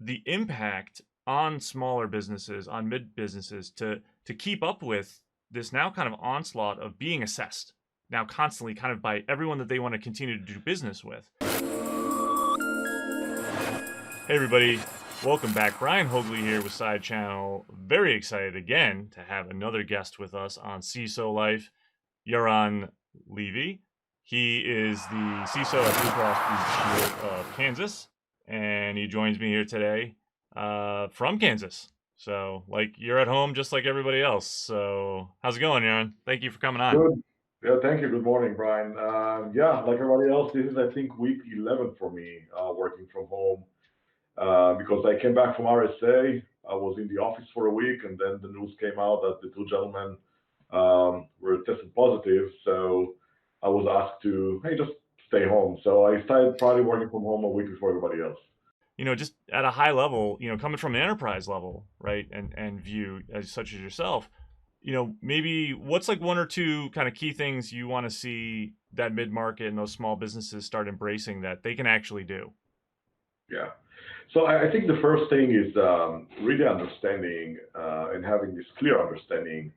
the impact on smaller businesses, on mid businesses to keep up with this now kind of onslaught of being assessed now constantly kind of by everyone that they want to continue to do business with. Hey everybody, welcome back. Brian Hoagley here with SideChannel. Very excited again to have another guest with us on CISOlife, Yaron Levi. He is the CISO at Blue Cross Blue Shield of Kansas, and he joins me here today from Kansas. So, like, you're at home just like everybody else. So, how's it going, Yaron? Thank you for coming on. Good. Yeah, thank you. Good morning, Brian. Yeah, like everybody else, this is, I think, week 11 for me, working from home, because I came back from RSA. I was in the office for a week, and then the news came out that the two gentlemen were tested positive. So I was asked to, hey, just stay home. So I started probably working from home a week before everybody else. Just at a high level, coming from an enterprise level, right, and view as such as yourself, maybe what's like one or two kind of key things you want to see that mid-market and those small businesses start embracing that they can actually do? Yeah. So I think the first thing is really understanding and having this clear understanding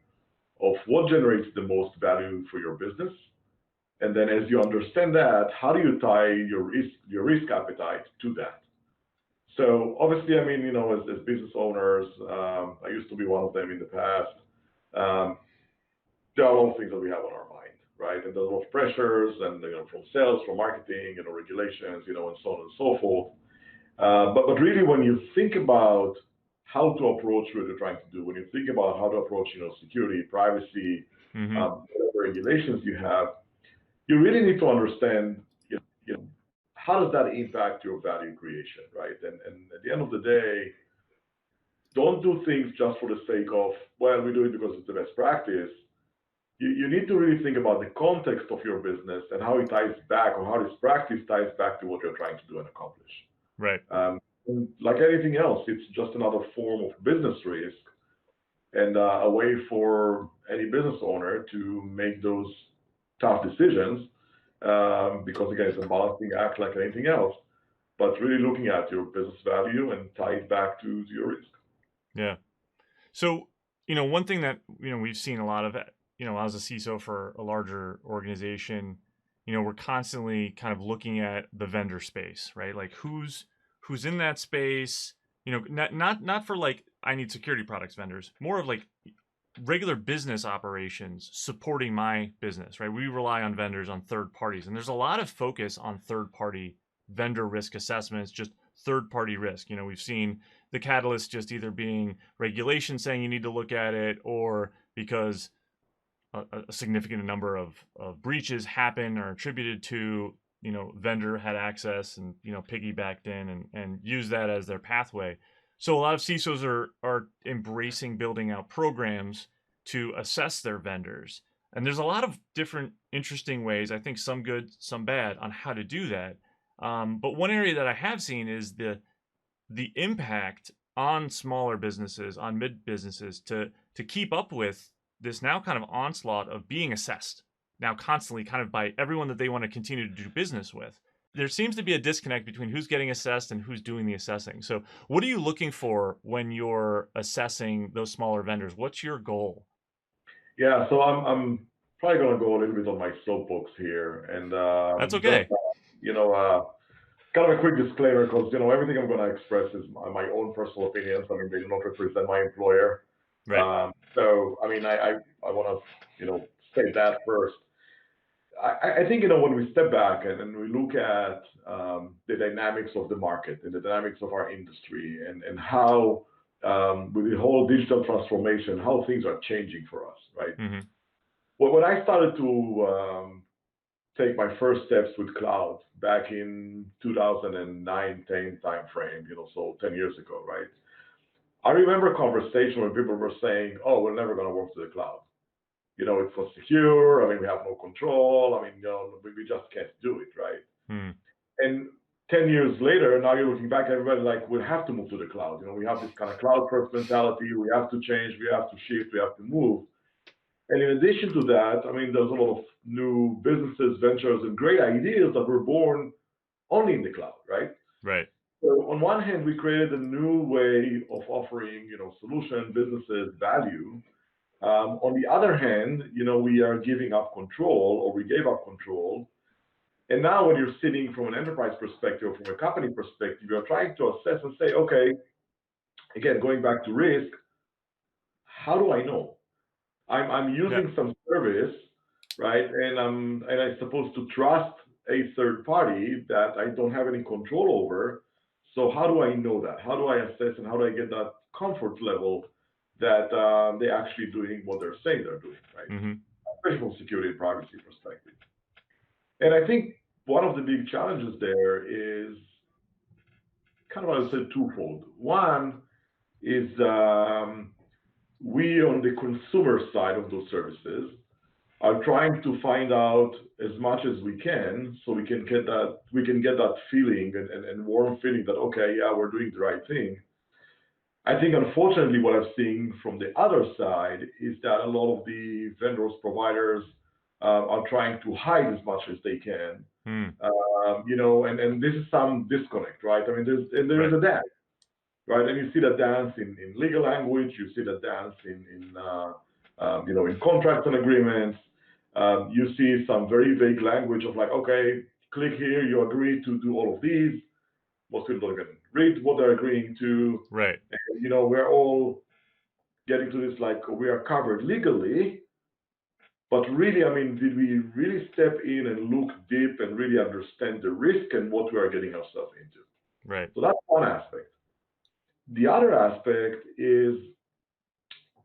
of what generates the most value for your business. And then as you understand that, how do you tie your risk appetite to that? So obviously, I mean, as business owners, I used to be one of them in the past. Um, there are a lot of things that we have on our mind, right? And there's a lot of pressures, and from sales, from marketing, regulations, and so on and so forth. But really, when you think about how to approach what you're trying to do, when you think about how to approach, security, privacy, Mm-hmm. whatever regulations you have, you really need to understand, you know, how does that impact your value creation, right? And at the end of the day, don't do things just for the sake of, well, we do it because it's the best practice. You need to really think about the context of your business and how it ties back, or how this practice ties back to what you're trying to do and accomplish. Right. And like anything else, it's just another form of business risk, and a way for any business owner to make those tough decisions, because again, it's a balancing act like anything else, but really looking at your business value and tie it back to your risk. Yeah. So, one thing that, we've seen a lot of, as a CISO for a larger organization, we're constantly kind of looking at the vendor space, right? Like who's in that space, not for like, I need security products vendors, more of like regular business operations supporting my business, right? We rely on vendors, on third parties, and there's a lot of focus on third party vendor risk assessments, just third party risk. We've seen the catalyst just either being regulation saying you need to look at it, or because a significant number of breaches happen or attributed to, vendor had access and, piggybacked in and use that as their pathway. So a lot of CISOs are embracing building out programs to assess their vendors. And there's a lot of different interesting ways, I think some good, some bad, on how to do that. But one area that I have seen is the impact on smaller businesses, on mid businesses, to keep up with this now kind of onslaught of being assessed now constantly kind of by everyone that they want to continue to do business with. There seems to be a disconnect between who's getting assessed and who's doing the assessing. So what are you looking for when you're assessing those smaller vendors? What's your goal? Yeah, so I'm probably going to go a little bit on my soapbox here, and That's just okay. you know, uh, kind of a quick disclaimer, because everything I'm going to express is my own personal opinions. I mean, they do not represent my employer. Right. So I mean, I want to state that first. I think when we step back and we look at the dynamics of the market and the dynamics of our industry, and how with the whole digital transformation, how things are changing for us, right? Mm-hmm. Well, when I started to take my first steps with cloud back in 2009, 10 timeframe, so 10 years ago, right? I remember a conversation where people were saying, "Oh, we're never going to work to the cloud. It's not secure. I mean, we have no control. I mean, we just can't do it, right?" Mm-hmm. And 10 years later, now you're looking back, everybody's like, we have to move to the cloud. We have this kind of cloud first mentality. We have to change. We have to shift. We have to move. And in addition to that, I mean, there's a lot of new businesses, ventures, and great ideas that were born only in the cloud, right? Right. So on one hand, we created a new way of offering, solution businesses value. On the other hand, we are giving up control, or we gave up control. And now when you're sitting from an enterprise perspective, from a company perspective, you're trying to assess and say, okay, again, going back to risk, how do I know? I'm Yeah. using some service, right? And I'm supposed to trust a third party that I don't have any control over. So how do I know that? How do I assess and how do I get that comfort level that they're actually doing what they're saying they're doing, right? Mm-hmm. Especially from security and privacy perspective. And I think one of the big challenges there is kind of, I would say, twofold. One is we on the consumer side of those services are trying to find out as much as we can so we can get that feeling and warm feeling that okay, yeah, we're doing the right thing. I think unfortunately what I'm seeing from the other side is that a lot of the vendors, providers are trying to hide as much as they can. Mm. And this is some disconnect, right? I mean, there is Right. a dance, right? And you see that dance in legal language, you see that dance in contracts and agreements. You see some very vague language of like, okay, click here, you agree to do all of these. Most people don't even read what they're agreeing to. Right. And, we're all getting to this like we are covered legally, but really, I mean, did we really step in and look deep and really understand the risk and what we are getting ourselves into? Right. So that's one aspect. The other aspect is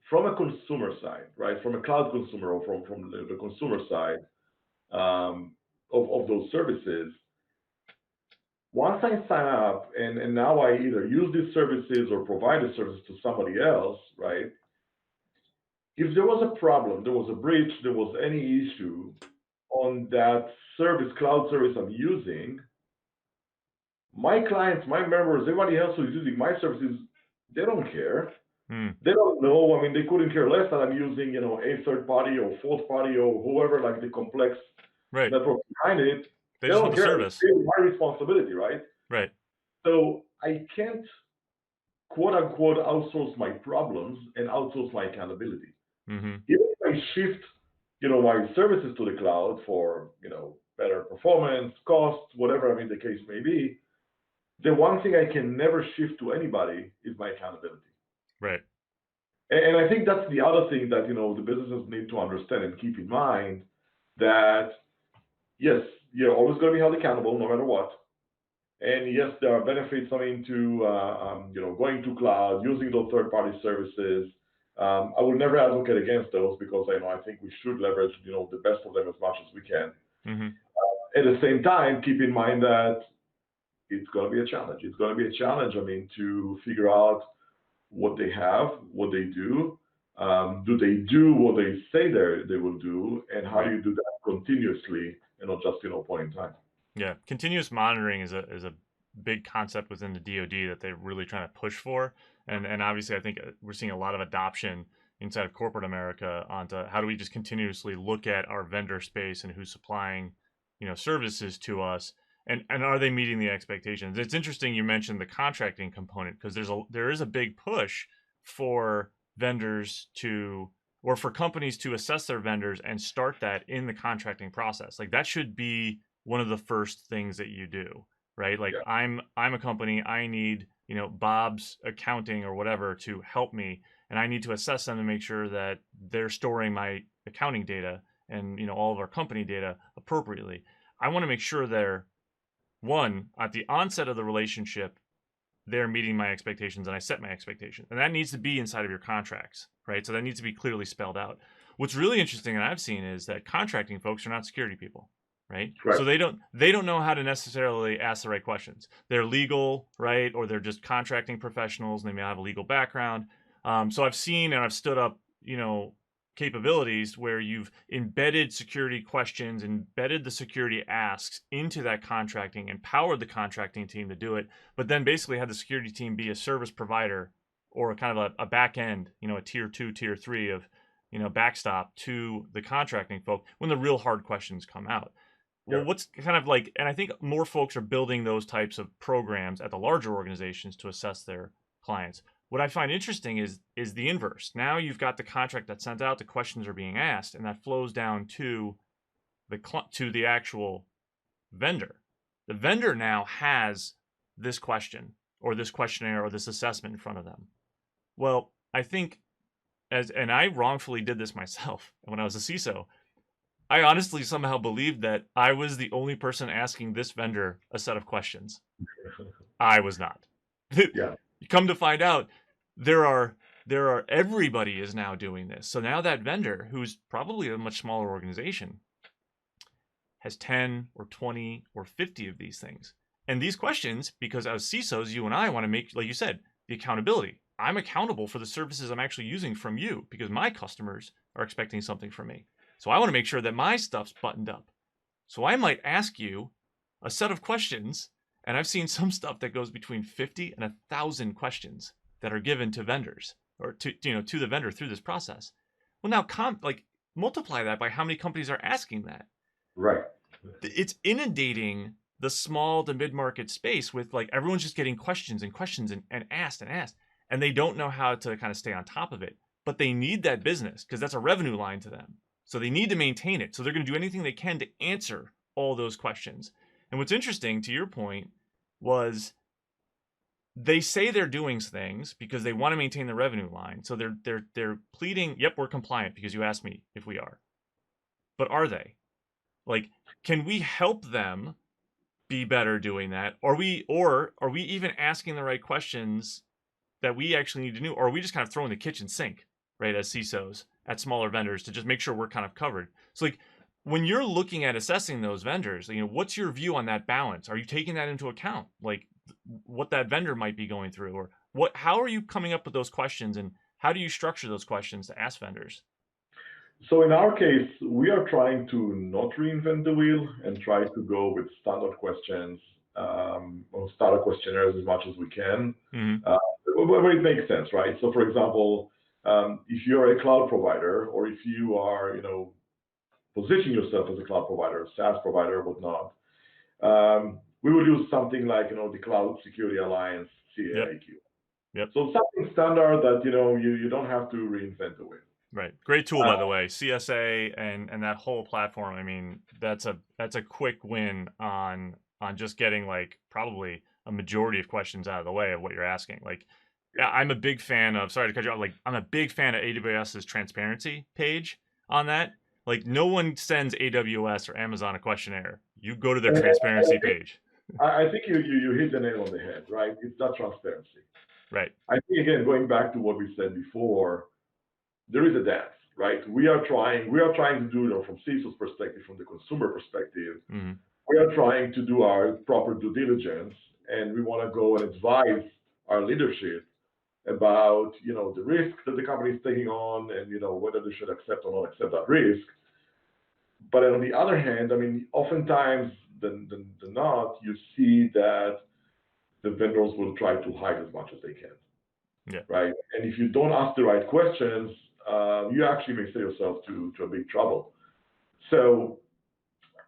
from a consumer side, right? From a cloud consumer or from the consumer side of those services. Once I sign up and now I either use these services or provide the service to somebody else, right? If there was a problem, there was a breach, there was any issue on that service, cloud service I'm using, my clients, my members, everybody else who's using my services, they don't care. Mm. They don't know. I mean, they couldn't care less that I'm using, a third party or fourth party or whoever, like the complex Right. network behind it. They They just want don't the care. service. It's my responsibility, right? Right. So I can't quote unquote outsource my problems and outsource my accountability. Mm-hmm. Even if I shift, my services to the cloud for, better performance, cost, whatever I mean the case may be, the one thing I can never shift to anybody is my accountability. Right. And I think that's the other thing that, the businesses need to understand and keep in mind that yes, you're always going to be held accountable no matter what. And yes, there are benefits, I mean, to going to cloud, using those third-party services. I will never advocate against those because I think we should leverage, the best of them as much as we can. Mm-hmm. At the same time, keep in mind that it's going to be a challenge. It's going to be a challenge, I mean, to figure out what they have, what they do. Do they do what they say they will do, and how do Right. you do that continuously and not just point in time? Yeah. Continuous monitoring is a big concept within the DoD that they're really trying to push for, and obviously I think we're seeing a lot of adoption inside of corporate America onto how do we just continuously look at our vendor space and who's supplying, services to us, and are they meeting the expectations? It's interesting you mentioned the contracting component because there is a big push for vendors to or for companies to assess their vendors and start that in the contracting process. Like that should be one of the first things that you do, right? Like Yeah. I'm a company, I need, Bob's accounting or whatever to help me, and I need to assess them to make sure that they're storing my accounting data and, all of our company data appropriately. I want to make sure they're one at the onset of the relationship they're meeting my expectations and I set my expectations. And that needs to be inside of your contracts, right? So that needs to be clearly spelled out. What's really interesting that I've seen is that contracting folks are not security people, right? Right. So they don't know how to necessarily ask the right questions. They're legal, right? Or they're just contracting professionals and they may have a legal background. So I've seen and I've stood up, capabilities where you've embedded security questions, embedded the security asks into that contracting, empowered the contracting team to do it, but then basically had the security team be a service provider or kind of a back end, a tier 2, tier 3 of, backstop to the contracting folk when the real hard questions come out. well, what's kind of like, and I think more folks are building those types of programs at the larger organizations to assess their clients. What I find interesting is the inverse. Now you've got the contract that's sent out, the questions are being asked, and that flows down to the actual vendor. The vendor now has this question or this questionnaire or this assessment in front of them. Well, I think and I wrongfully did this myself when I was a CISO. I honestly somehow believed that I was the only person asking this vendor a set of questions. I was not. Yeah. Come to find out, there are everybody is now doing this. So now that vendor, who's probably a much smaller organization, has 10 or 20 or 50 of these things. And these questions, because as CISOs, you and I want to make, like you said, the accountability. I'm accountable for the services I'm actually using from you because my customers are expecting something from me. So I want to make sure that my stuff's buttoned up. So I might ask you a set of questions, and I've seen some stuff that goes between 50 and 1,000 questions that are given to vendors or to the vendor through this process. Well, now multiply that by how many companies are asking that. Right. It's inundating the small to mid-market space with like everyone's just getting questions and questions and asked, and they don't know how to kind of stay on top of it. But they need that business because that's a revenue line to them. So they need to maintain it. So they're going to do anything they can to answer all those questions. And what's interesting to your point was they say they're doing things because they want to maintain the revenue line. So they're pleading, yep, we're compliant because you asked me if we are. But are they? Like, can we help them be better doing that? Are we even asking the right questions that we actually need to know? Or are we just kind of throwing the kitchen sink, right, as CISOs at smaller vendors to just make sure we're kind of covered? So like when you're looking at assessing those vendors, what's your view on that balance? Are you taking that into account? Like what that vendor might be going through, or how are you coming up with those questions, and how do you structure those questions to ask vendors? So in our case, we are trying to not reinvent the wheel and try to go with standard questions or standard questionnaires as much as we can, Mm-hmm. where it makes sense, right? So for example, if you're a cloud provider or if you are, position yourself as a cloud provider, SaaS provider, whatnot, we would use something like, the Cloud Security Alliance CAIQ. Yep. So something standard that, you don't have to reinvent the wheel. Right. Great tool, by the way. CSA and that whole platform. I mean, that's a quick win on just getting like probably a majority of questions out of the way of what you're asking. Like, yeah, I'm a big fan of, sorry to cut you off, like I'm a big fan of AWS's transparency page on that. Like no one sends AWS or Amazon a questionnaire. You go to their transparency page. I think you hit the nail on the head, right? It's not transparency. Right. I think, again, going back to what we said before, there is a dance, right? We are trying to do, from CISO's perspective, from the consumer perspective, Mm-hmm. we are trying to do our proper due diligence, and we want to go and advise our leadership about, the risk that the company is taking on and, whether they should accept or not accept that risk. But on the other hand, I mean, oftentimes than not, you see that the vendors will try to hide as much as they can. Yeah. Right. And if you don't ask the right questions, you actually may set yourself to a big trouble. So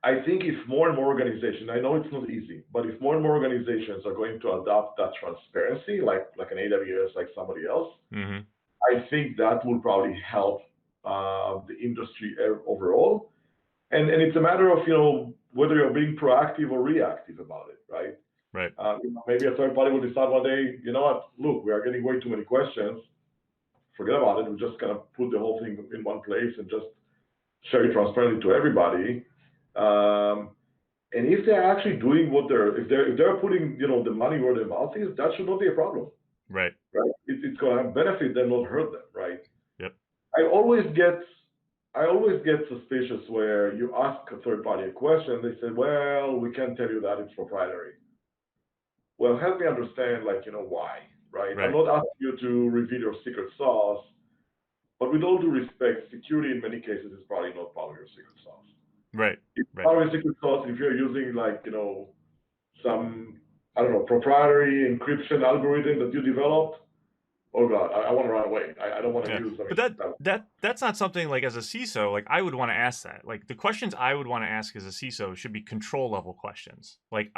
I think if more and more organizations, I know it's not easy, but if more and more organizations are going to adopt that transparency, like an AWS, like somebody else, Mm-hmm. I think that will probably help the industry overall. And it's a matter of, whether you're being proactive or reactive about it, right? Right. Maybe a third party will decide one day, you know what, look, we are getting way too many questions. Forget about it. We're just going to put the whole thing in one place and just share it transparently to everybody. And if they're actually doing if they're putting, the money where their mouth is, that should not be a problem. Right. Right. It's going to benefit them, not hurt them. Right. Yep. I always get suspicious where you ask a third party a question, they say, well, we can't tell you that, it's proprietary. Well, help me understand, why, right? Right. I'm not asking you to reveal your secret sauce, but with all due respect, security in many cases is probably not part of your secret sauce. Right. It's part of your secret sauce if you're using, some, I don't know, proprietary encryption algorithm that you developed. oh God, I want to run away. I don't want to Yeah, use, I but mean, that's not something like as a CISO, like I would want to ask that. Like the questions I would want to ask as a CISO should be control level questions. Like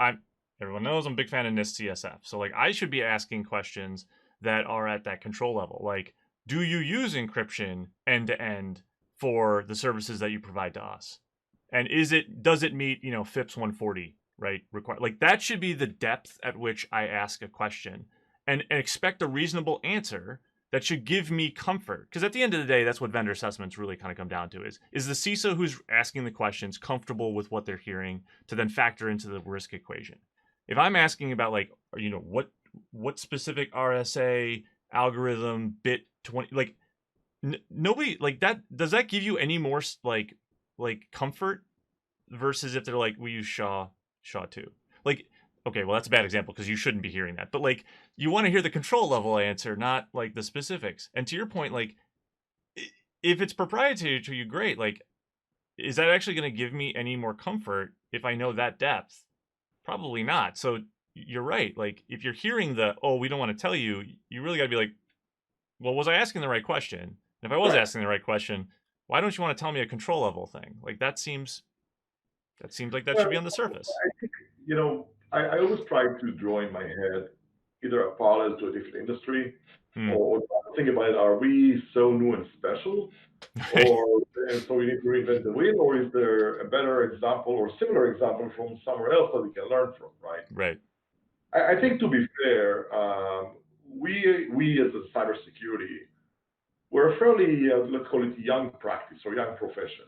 everyone knows I'm a big fan of NIST CSF, so like I should be asking questions that are at that control level. Like, do you use encryption end to end for the services that you provide to us? And does it meet FIPS 140 right require like that should be the depth at which I ask a question and expect a reasonable answer that should give me comfort. Because at the end of the day, that's what vendor assessments really kind of come down to is the CISO who's asking the questions comfortable with what they're hearing to then factor into the risk equation. If I'm asking about like, what specific RSA algorithm bit 20, like nobody like that, does that give you any more like comfort versus if they're like, we use SHA-2? Like, okay, well, that's a bad example because you shouldn't be hearing that. But like, you want to hear the control level answer, not like the specifics. And to your point, like, if it's proprietary to you, great. Like, is that actually going to give me any more comfort if I know that depth? Probably not. So you're right. Like, if you're hearing oh, we don't want to tell you, you really got to be like, well, was I asking the right question? And if I was right. asking the right question, why don't you want to tell me a control level thing? Like, that seems like that should Well, be on the surface. I think, I always try to draw in my head either a parallel to a different industry Hmm. or think about it, are we so new and special? Or and so we need to reinvent the wheel, or is there a better example or similar example from somewhere else that we can learn from, right? Right. I think to be fair, we as a cybersecurity, we're a fairly, let's call it young practice or young profession.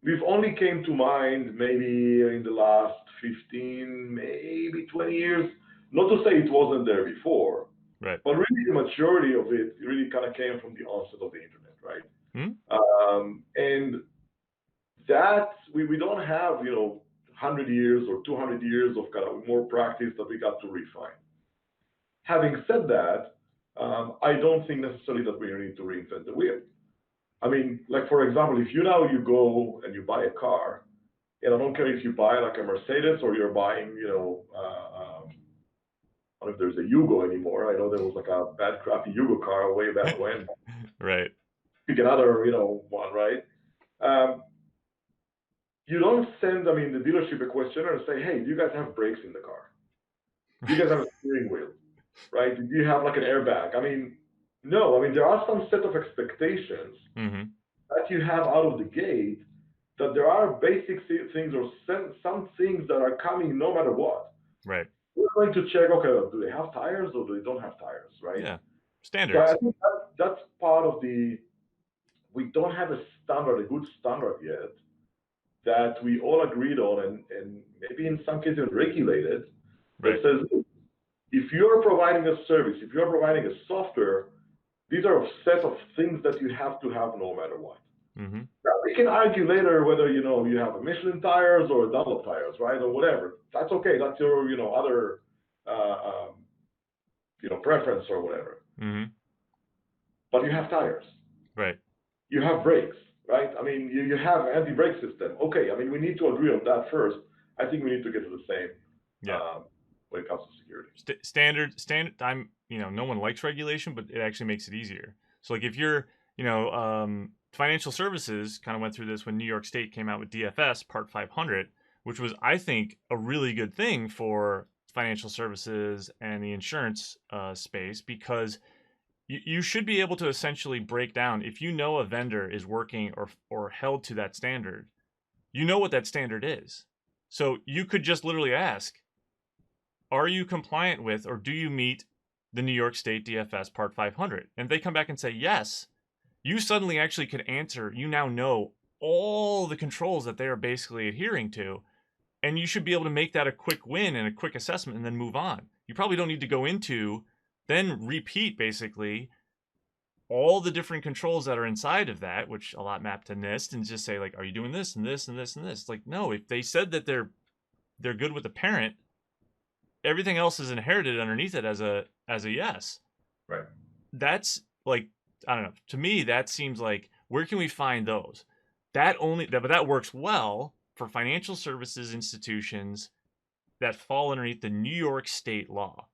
We've only came to mind maybe in the last 15, maybe 20 years. Not to say it wasn't there before, Right. but really the maturity of it really kind of came from the onset of the internet, right? Hmm? And that we don't have 100 years or 200 years of kind of more practice that we got to refine. Having said that, I don't think necessarily that we need to reinvent the wheel. I mean, like for example, if you go and you buy a car, and I don't care if you buy like a Mercedes or you're buying, I don't know if there's a Yugo anymore. I know there was like a bad, crappy Yugo car way back when. Right. Pick another, one, right? Um, you don't send, I mean, the dealership a questionnaire and say, hey, do you guys have brakes in the car? Do you guys have a steering wheel? Right? Do you have like an airbag? I mean, no. I mean, there are some set of expectations Mm-hmm. that you have out of the gate that there are basic things or some things that are coming no matter what. Right. We're going to check, okay, do they have tires or do they don't have tires, right? Yeah. So I Standards. think that's part of we don't have a standard, a good standard yet that we all agreed on and maybe in some cases regulated that Right. says, if you're providing a service, if you're providing a software, these are a set of things that you have to have no matter what. Mm-hmm. Now, we can argue later whether you have a Michelin tires or Dunlop tires, right, or whatever. That's okay. That's your other preference or whatever. Mm-hmm. But you have tires. Right. You have brakes, right? I mean, you have anti-brake system. Okay. I mean, we need to agree on that first. I think we need to get to the same Yeah. when it comes to security. Standard. No one likes regulation, but it actually makes it easier. So like if you're, financial services kind of went through this when New York State came out with DFS Part 500, which was, I think, a really good thing for financial services and the insurance space, because you should be able to essentially break down if you know a vendor is working or held to that standard, you know what that standard is. So you could just literally ask, are you compliant with or do you meet the New York State DFS Part 500? And if they come back and say yes, you suddenly actually could answer, you now know all the controls that they are basically adhering to, and you should be able to make that a quick win and a quick assessment and then move on. You probably don't need to go into, then repeat basically all the different controls that are inside of that, which a lot map to NIST, and just say like, are you doing this and this and this and this? Like, no, if they said that they're good with the parent, everything else is inherited underneath it as a yes. Right. That's like, I don't know. To me, that seems like, where can we find those? But that works well for financial services institutions that fall underneath the New York State law,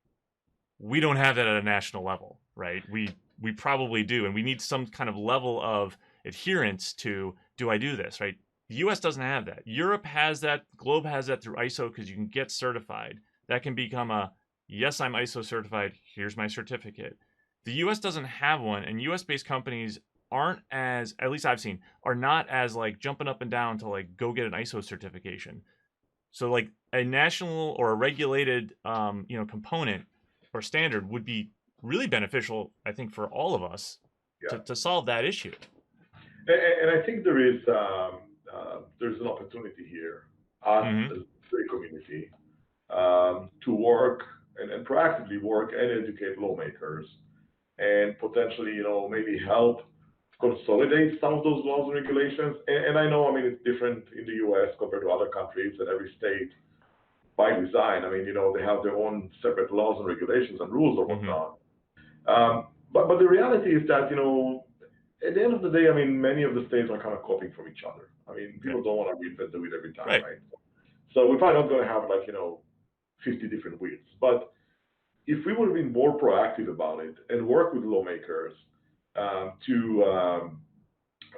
we don't have that at a national level, right? We probably do, and we need some kind of level of adherence to, do I do this, right? The US doesn't have that. Europe has that, globe has that through ISO, because you can get certified. That can become a, yes, I'm ISO certified, here's my certificate. The US doesn't have one, and US based companies aren't as, at least I've seen, are not as like jumping up and down to like go get an ISO certification. So like a national or a regulated component or standard would be really beneficial, I think, for all of us Yeah. to solve that issue. And I think there's an opportunity here, us Mm-hmm. as a community, to work and proactively work and educate lawmakers and potentially, maybe help consolidate some of those laws and regulations. And I know, I mean, it's different in the US compared to other countries, and every state by design, I mean, they have their own separate laws and regulations and rules or Mm-hmm. whatnot. But the reality is that, at the end of the day, I mean, many of the states are kind of copying from each other. I mean, Yeah. people don't want to reinvent the wheel every time, Right. right? So we're probably not going to have like, 50 different wheels. But if we would have been more proactive about it and work with lawmakers to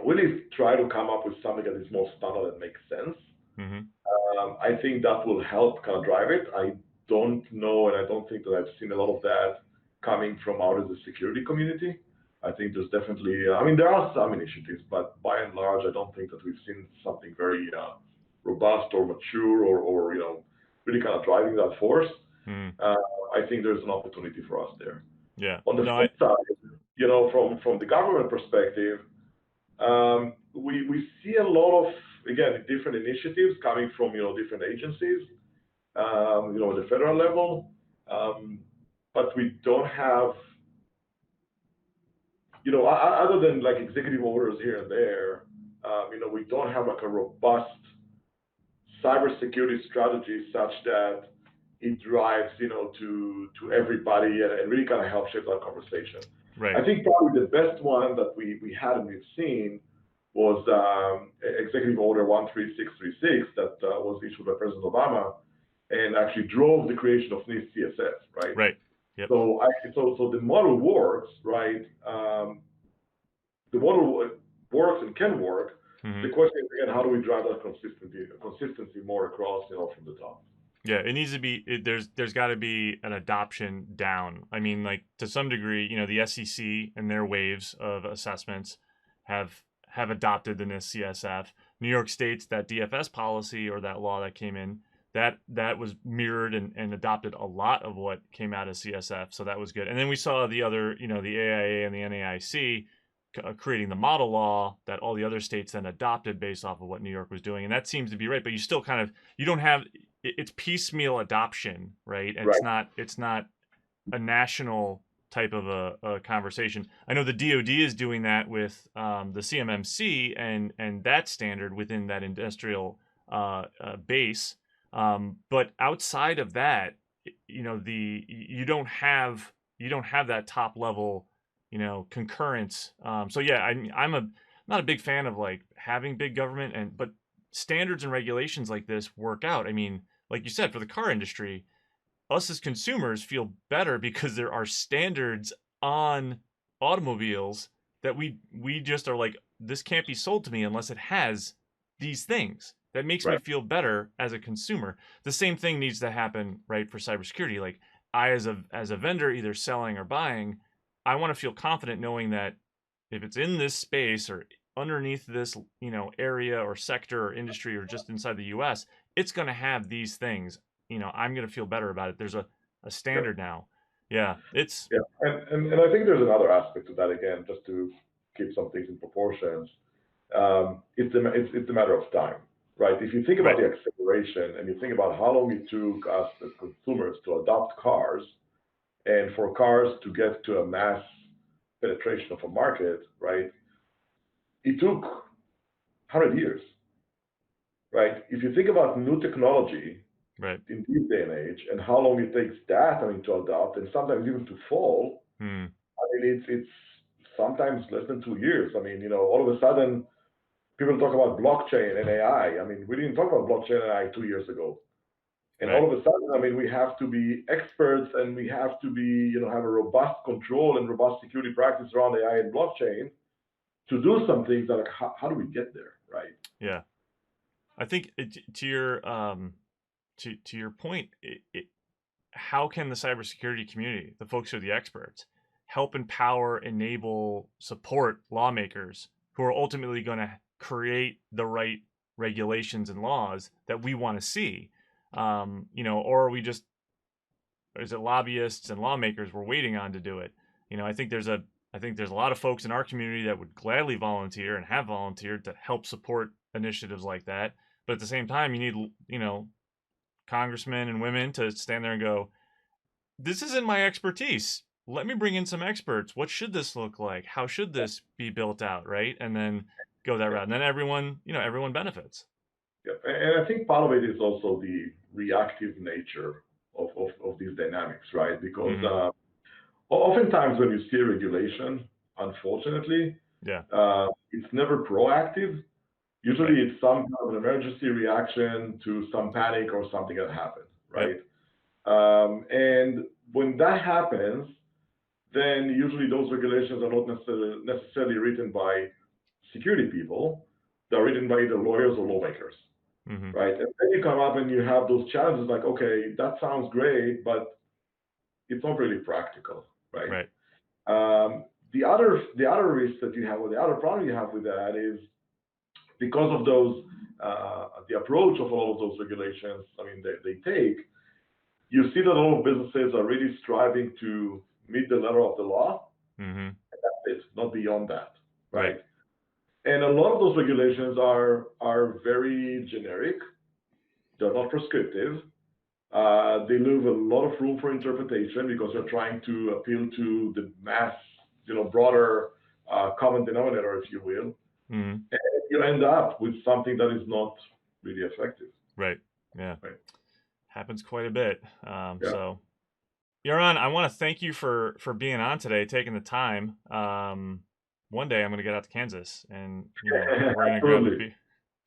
really try to come up with something that is more standard and makes sense, Mm-hmm. I think that will help kind of drive it. I don't know, and I don't think that I've seen a lot of that coming from out of the security community. I think there's definitely, I mean, there are some initiatives, but by and large, I don't think that we've seen something very robust or mature or really kind of driving that force. Mm-hmm. Uh, I think there's an opportunity for us there. Yeah. On the No, flip side, from the government perspective, we see a lot of, again, different initiatives coming from, different agencies, at the federal level. But we don't have, other than like executive orders here and there, we don't have like a robust cybersecurity strategy such that it drives, to everybody and really kind of helps shape that conversation. right. I think probably the best one that we had and we've seen was Executive Order 13636 that was issued by President Obama and actually drove the creation of NIST CSF, right? Right. Yep. So the model works, right? The model works and can work. Mm-hmm. The question is again, how do we drive that consistency more across, from the top? Yeah, it needs to be. There's got to be an adoption down. I mean, like to some degree, the SEC and their waves of assessments have adopted the NIST CSF. New York State's that DFS policy or that law that came in, that was mirrored and adopted a lot of what came out of CSF, so that was good. And then we saw the other, the AIA and the NAIC creating the model law that all the other states then adopted based off of what New York was doing, and that seems to be right. But you still kind of, you don't have, it's piecemeal adoption, right? And Right. it's not a national type of a conversation. I know the DoD is doing that with the CMMC and that standard within that industrial base. But outside of that, you don't have that top level, concurrence. So yeah, I'm not a big fan of like having big government, but standards and regulations like this work out. I mean, like you said, for the car industry, us as consumers feel better because there are standards on automobiles that we just are like, this can't be sold to me unless it has these things. That makes me Right. feel better as a consumer. The same thing needs to happen, right, for cybersecurity. Like I as a vendor, either selling or buying, I want to feel confident knowing that if it's in this space or underneath this, area or sector or industry or just inside the US, it's going to have these things. I'm going to feel better about it. There's a Yep. standard now. Yeah, it's Yeah. And I think there's another aspect to that again, just to keep some things in proportions. It's a matter of time, right? If you think about right. the acceleration and you think about how long it took us as consumers to adopt cars and for cars to get to a mass penetration of a market, right? It took 100 years, right? If you think about new technology Right. in this day and age and how long it takes that, I mean, to adopt and sometimes even to fall, Hmm. I mean, it's sometimes less than 2 years. I mean, all of a sudden, people talk about blockchain and AI. I mean, we didn't talk about blockchain and AI 2 years ago. And Right. all of a sudden, I mean, we have to be experts and we have to be, have a robust control and robust security practice around AI and blockchain to do some things that, like, how do we get there, right? Yeah. I think to your to your point, how can the cybersecurity community, the folks who are the experts, help empower, enable, support lawmakers who are ultimately going to create the right regulations and laws that we want to see? Or are we just, is it lobbyists and lawmakers we're waiting on to do it? I think there's a lot of folks in our community that would gladly volunteer and have volunteered to help support initiatives like that. But at the same time, you need, congressmen and women to stand there and go, this isn't my expertise. Let me bring in some experts. What should this look like? How should this be built out? Right. And then go that Yeah. route. And then everyone benefits. Yeah. And I think part of it is also the reactive nature of these dynamics, right? Because Mm-hmm. oftentimes when you see a regulation, unfortunately, Yeah. it's never proactive. Usually Right. it's some kind of an emergency reaction to some panic or something that happened, Yep. right? And when that happens, then usually those regulations are not necessarily written by security people. They're written by either lawyers or lawmakers, Mm-hmm. right? And then you come up and you have those challenges like, okay, that sounds great, but it's not really practical, right? Right. The other risk that you have, or the other problem you have with that is because of those, the approach of all of those regulations, I mean, they take, you see that a lot of businesses are really striving to meet the letter of the law. Mm-hmm. It's not beyond that, Right. right? And a lot of those regulations are very generic. They're not prescriptive. They leave a lot of room for interpretation because they're trying to appeal to the mass, broader common denominator, if you will. Mm-hmm. And you end up with something that is not really effective. Right. Yeah. Right? Happens quite a bit. Yeah. So Yaron, I want to thank you for being on today, taking the time. One day I'm going to get out to Kansas, and we're going to Absolutely.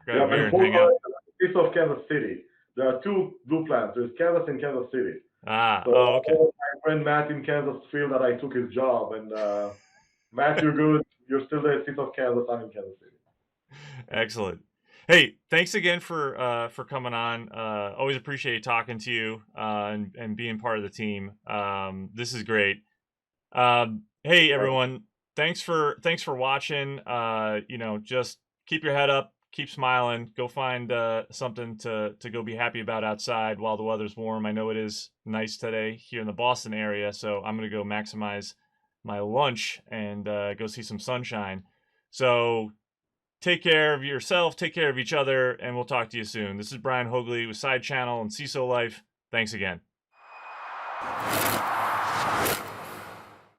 grab Yeah. a beer And and for hang out. the case of Kansas City, there are two blue plants. There's Kansas and Kansas City. Ah, So oh, okay. my friend Matt in Kansas feel that I took his job, and Matt, you're good. You're still the seat of Kansas. I'm in Kansas City. Excellent. Hey, thanks again for coming on. Always appreciate talking to you and being part of the team. This is great. Hey everyone, thanks for watching. Just keep your head up, keep smiling, go find something to go be happy about outside while the weather's warm. I know it is nice today here in the Boston area, so I'm gonna go maximize my lunch and go see some sunshine. So take care of yourself, take care of each other, and we'll talk to you soon. This is Brian Hoagley with SideChannel and CISOlife. Thanks again.